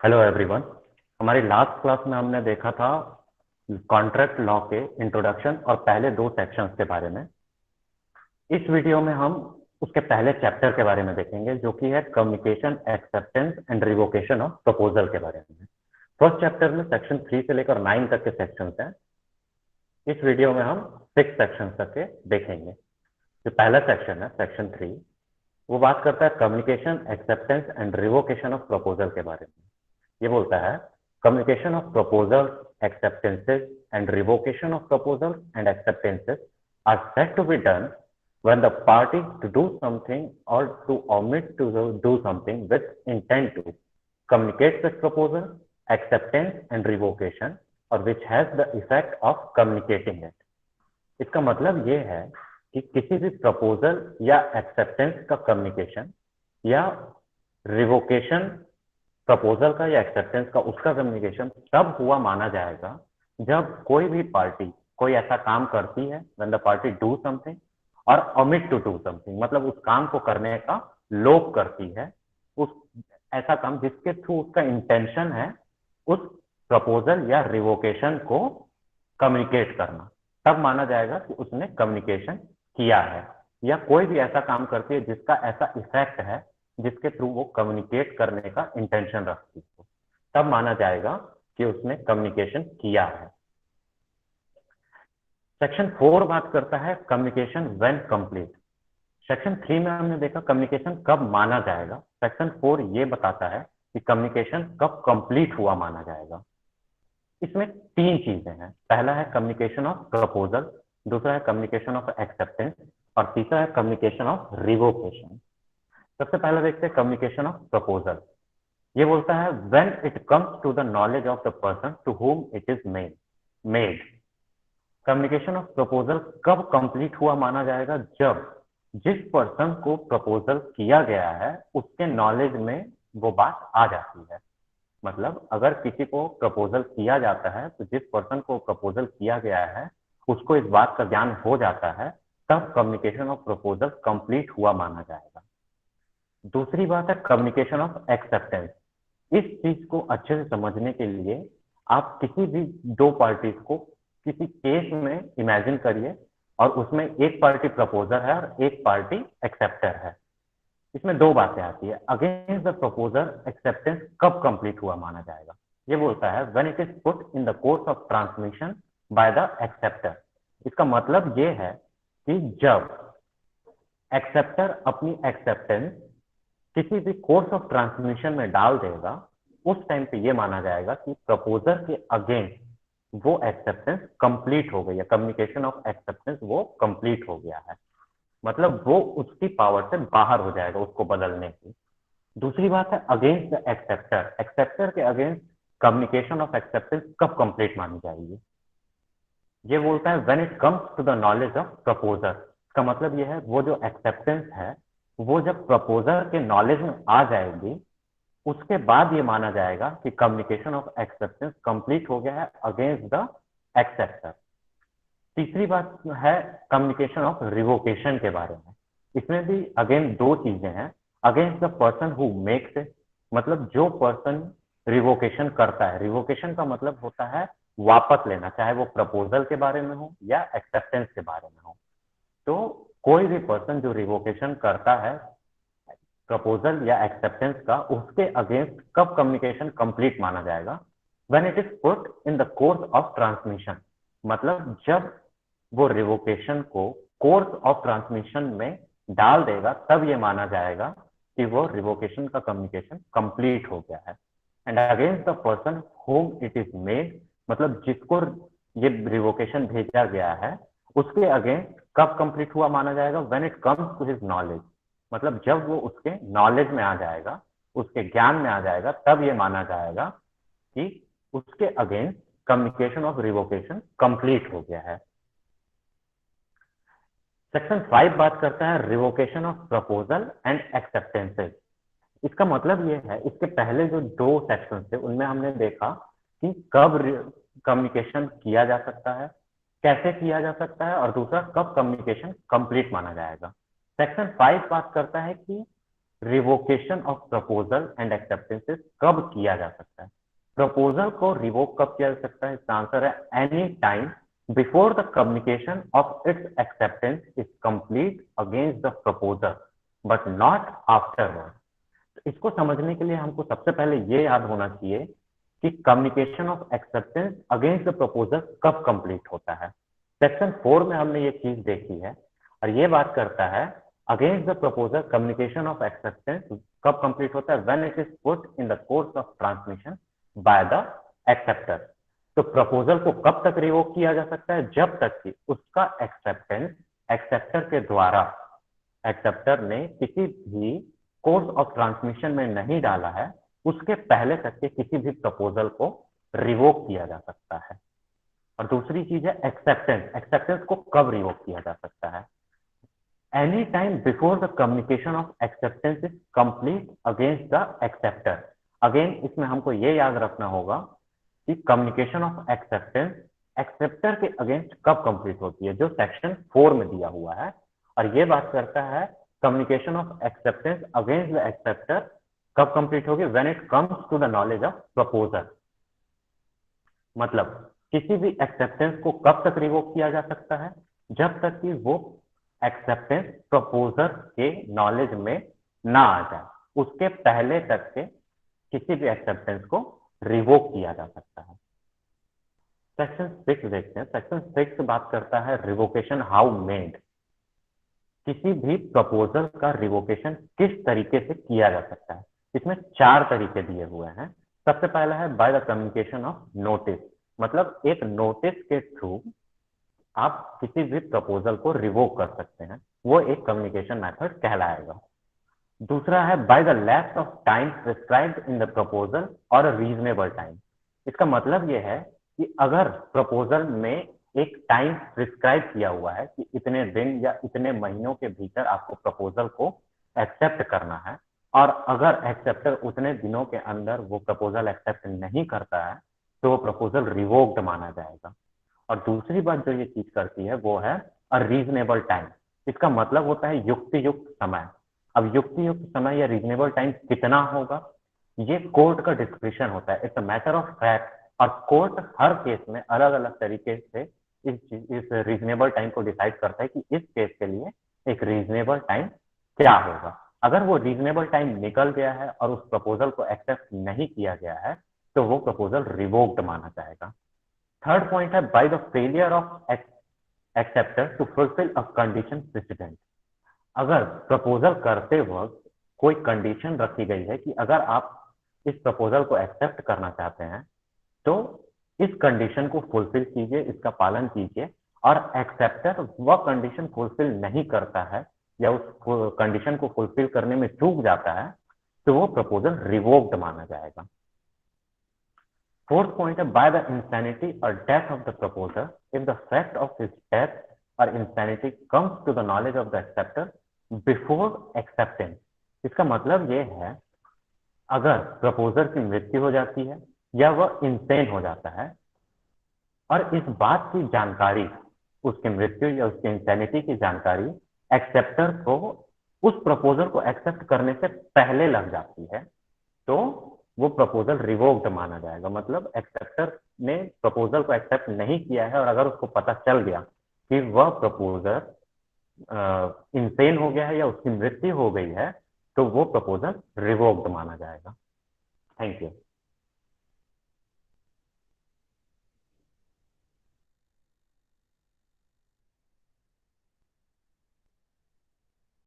Hello everyone. हमारी last class में हमने देखा था कॉन्ट्रैक्ट लॉ के इंट्रोडक्शन और पहले दो सेक्शंस के बारे में। इस वीडियो में हम उसके पहले चैप्टर के बारे में देखेंगे जो कि है communication acceptance and revocation of proposal के बारे में। फर्स्ट चैप्टर में सेक्शन 3 से लेकर 9 तक के सेक्शंस हैं। इस वीडियो में हम 6 सेक्शन तक के देखेंगे। जो पहला सेक्शन है सेक्शन 3, वो बात करता है communication acceptance and revocation of proposal के बारे में। ये बोलता है communication of proposals, acceptances and revocation of proposals and acceptances are said to be done when the party to do something or to omit to do something with intent to communicate such proposal, acceptance and revocation or which has the effect of communicating it। इसका मतलब ये है कि किसी भी proposal या acceptance का communication या रिवोकेशन प्रपोजल का या एक्सेप्टेंस का उसका कम्युनिकेशन तब हुआ माना जाएगा जब कोई भी पार्टी कोई ऐसा काम करती है when the party do something और ओमिट टू डू समथिंग, मतलब उस काम को करने का लोप करती है, उस ऐसा काम जिसके थ्रू उसका इंटेंशन है उस प्रपोजल या रिवोकेशन को कम्युनिकेट करना, तब माना जाएगा कि उसने कम्युनिकेशन किया है। या कोई भी ऐसा काम करती है जिसका ऐसा इफेक्ट है जिसके थ्रू वो कम्युनिकेट करने का इंटेंशन रखती है, तब माना जाएगा कि उसने कम्युनिकेशन किया है। सेक्शन 4 बात करता है कम्युनिकेशन व्हेन कंप्लीट। सेक्शन 3 में हमने देखा कम्युनिकेशन कब माना जाएगा। सेक्शन 4 ये बताता है कि कम्युनिकेशन कब कंप्लीट हुआ माना जाएगा। इसमें 3 चीजें हैं। पहला है कम्युनिकेशन ऑफ प्रपोजल, दूसरा है कम्युनिकेशन ऑफ एक्सेप्टेंस और तीसरा है कम्युनिकेशन ऑफ रिवोकेशन। सबसे पहले देखते हैं कम्युनिकेशन ऑफ प्रपोजल। ये बोलता है when it comes to the knowledge of the person to whom it is made. Communication of proposal कब कंप्लीट हुआ माना जाएगा? जब जिस पर्सन को प्रपोजल किया गया है उसके नॉलेज में वो बात आ जाती है। मतलब अगर किसी को प्रपोजल किया जाता है तो जिस पर्सन को प्रपोजल किया गया है उसको इस बात का ज्ञान हो जाता है, तब कम्युनिकेशन ऑफ प्रपोजल कंप्लीट हुआ माना जाएगा। दूसरी बात है कम्युनिकेशन ऑफ एक्सेप्टेंस। इस चीज को अच्छे से समझने के लिए आप किसी भी दो पार्टीज को किसी केस में इमेजिन करिए और उसमें एक पार्टी प्रपोजर है और एक पार्टी एक्सेप्टर है। इसमें दो बातें आती है। अगेंस्ट द प्रपोजर एक्सेप्टेंस कब कंप्लीट हुआ माना जाएगा? ये बोलता है when it is put in the course of transmission by the acceptor. इसका मतलब ये है कि जब एक्सेप्टर अपनी एक्सेप्टेंस किसी भी कोर्स ऑफ ट्रांसमिशन में डाल देगा, उस टाइम पे ये माना जाएगा कि प्रपोजर के अगेंस्ट वो एक्सेप्टेंस कंप्लीट हो गई है, कम्युनिकेशन ऑफ एक्सेप्टेंस वो कंप्लीट हो गया है, मतलब वो उसकी पावर से बाहर हो जाएगा उसको बदलने की। दूसरी बात है अगेंस्ट द एक्सेप्टर। एक्सेप्टर के अगेंस्ट कम्युनिकेशन ऑफ एक्सेप्टेंस कब कंप्लीट मानी जाएगी? ये बोलता है when it comes to the knowledge of proposer. इसका मतलब ये है वो जो एक्सेप्टेंस है वो जब प्रपोजर के नॉलेज में आ जाएगी उसके बाद ये माना जाएगा कि कम्युनिकेशन ऑफ एक्सेप्टेंस कंप्लीट हो गया है अगेंस्ट द एक्सेप्टर। तीसरी बात है कम्युनिकेशन ऑफ रिवोकेशन के बारे में। इसमें भी अगेन दो चीजें हैं। Against the person who makes it, मतलब जो पर्सन रिवोकेशन करता है। रिवोकेशन का मतलब होता है वापस लेना, चाहे वो प्रपोजल के बारे में हो या एक्सेप्टेंस के बारे में हो। तो कोई भी पर्सन जो रिवोकेशन करता है प्रपोजल या एक्सेप्टेंस का, उसके अगेंस्ट कब कम्युनिकेशन कंप्लीट माना जाएगा? When it is put in the course of transmission, मतलब जब वो रिवोकेशन को कोर्स ऑफ ट्रांसमिशन में डाल देगा तब ये माना जाएगा कि वो रिवोकेशन का कम्युनिकेशन कंप्लीट हो गया है। And against the person home it is made, मतलब जिसको ये रिवोकेशन भेजा गया है उसके अगेंस्ट कब कंप्लीट हुआ माना जाएगा? When it comes to his knowledge, मतलब जब वो उसके नॉलेज में आ जाएगा, उसके ज्ञान में आ जाएगा, तब ये माना जाएगा कि उसके against communication of revocation complete हो गया है। सेक्शन 5 बात करता है revocation of proposal and acceptances. इसका मतलब ये है, इसके पहले जो दो सेक्शन थे उनमें हमने देखा कि कब कम्युनिकेशन किया जा सकता है, कैसे किया जा सकता है, और दूसरा कब कम्युनिकेशन कंप्लीट माना जाएगा। सेक्शन 5 बात करता है कि revocation of proposal and acceptances कब किया जा सकता है? प्रपोजल को रिवोक कब किया जा सकता है? इसका आंसर है any time before the communication of its acceptance is complete against the proposal but not afterward. तो इसको समझने के लिए हमको सबसे पहले ये याद होना चाहिए कि communication of acceptance against the proposal कब कंप्लीट होता है। सेक्शन 4 में हमने ये चीज देखी है और ये बात करता है against the proposal communication of acceptance कब कंप्लीट होता है? When it is put in the course of transmission by the acceptor. तो प्रपोजल को कब तक रिवोक किया जा सकता है? जब तक कि उसका एक्सेप्टेंस एक्सेप्टर के द्वारा, एक्सेप्टर ने किसी भी कोर्स ऑफ ट्रांसमिशन में नहीं डाला है, उसके पहले तक के किसी भी प्रपोजल को रिवोक किया जा सकता है। और दूसरी चीज है एक्सेप्टेंस। एक्सेप्टेंस को कब रिवोक किया जा सकता है? Any time before the communication of acceptance is complete against the acceptor. Again इसमें हमको ये याद रखना होगा कि कम्युनिकेशन ऑफ एक्सेप्टेंस एक्सेप्टर के अगेंस्ट कब कंप्लीट होती है, जो सेक्शन 4 में दिया हुआ है। और ये बात करता है communication of acceptance against the acceptor कब कंप्लीट होगी? When it comes to the knowledge of proposal. मतलब किसी भी एक्सेप्टेंस को कब तक रिवोक किया जा सकता है? जब तक कि वो एक्सेप्टेंस प्रपोजर के नॉलेज में ना आ जाए, उसके पहले तक के किसी भी एक्सेप्टेंस को रिवोक किया जा सकता है। सेक्शन 6 देखते हैं। सेक्शन 6 बात करता है रिवोकेशन हाउ मेड। किसी भी प्रपोजल का रिवोकेशन किस तरीके से किया जा सकता है? इसमें 4 तरीके दिए हुए हैं। सबसे पहला है by the communication of notice. मतलब एक नोटिस के थ्रू आप किसी भी प्रपोजल को रिवोक कर सकते हैं, वो एक कम्युनिकेशन मेथड कहलाएगा। दूसरा है by the lapse of time prescribed in the proposal और अ रीजनेबल टाइम। इसका मतलब यह है कि अगर प्रपोजल में एक टाइम प्रिस्क्राइब किया हुआ है कि इतने दिन या इतने महीनों के भीतर आपको प्रपोजल को एक्सेप्ट करना है, और अगर एक्सेप्टर उतने दिनों के अंदर वो प्रपोजल एक्सेप्ट नहीं करता है तो वो प्रपोजल रिवोक्ड माना जाएगा। और दूसरी बात जो ये चीज करती है वो है अ रीजनेबल टाइम। इसका मतलब होता है युक्ति युक्त समय। अब युक्ति युक्त समय या रीजनेबल टाइम कितना होगा, ये कोर्ट का डिस्क्रिप्शन होता है, it's a matter of fact. और कोर्ट हर केस में अलग अलग तरीके से इस रीजनेबल टाइम को डिसाइड करता है कि इस केस के लिए एक रीजनेबल टाइम क्या होगा। अगर वो रीजनेबल टाइम निकल गया है और उस प्रपोजल को एक्सेप्ट नहीं किया गया है तो वो प्रपोजल रिवोक्ड माना जाएगा। थर्ड पॉइंट है by the failure of acceptor to fulfil a condition precedent. अगर प्रपोजल करते वक्त कोई कंडीशन रखी गई है कि अगर आप इस प्रपोजल को एक्सेप्ट करना चाहते हैं तो इस कंडीशन को फुलफिल कीजिए, इसका पालन कीजिए, और एक्सेप्टर वह कंडीशन फुलफिल नहीं करता है या उस कंडीशन को फुलफिल करने में चूक जाता है तो वो प्रपोजल रिवोक्ड माना जाएगा। फोर्थ पॉइंट है बाय द इंसैनिटी और death of the proposer if the fact of his death और insanity comes to the knowledge of the acceptor before acceptance. इसका मतलब ये है अगर प्रपोजर की मृत्यु हो जाती है या वह इंसेन हो जाता है और इस बात की जानकारी, उसकी मृत्यु या उसकी इंसैनिटी की जानकारी एक्सेप्टर को उस प्रपोजल को एक्सेप्ट करने से पहले लग जाती है तो वो प्रपोजल रिवोक्ड माना जाएगा। मतलब एक्सेप्टर ने प्रपोजल को एक्सेप्ट नहीं किया है और अगर उसको पता चल गया कि वह प्रपोजल इंसेन हो गया है या उसकी मृत्यु हो गई है तो वो प्रपोजल रिवोक्ड माना जाएगा। Thank you.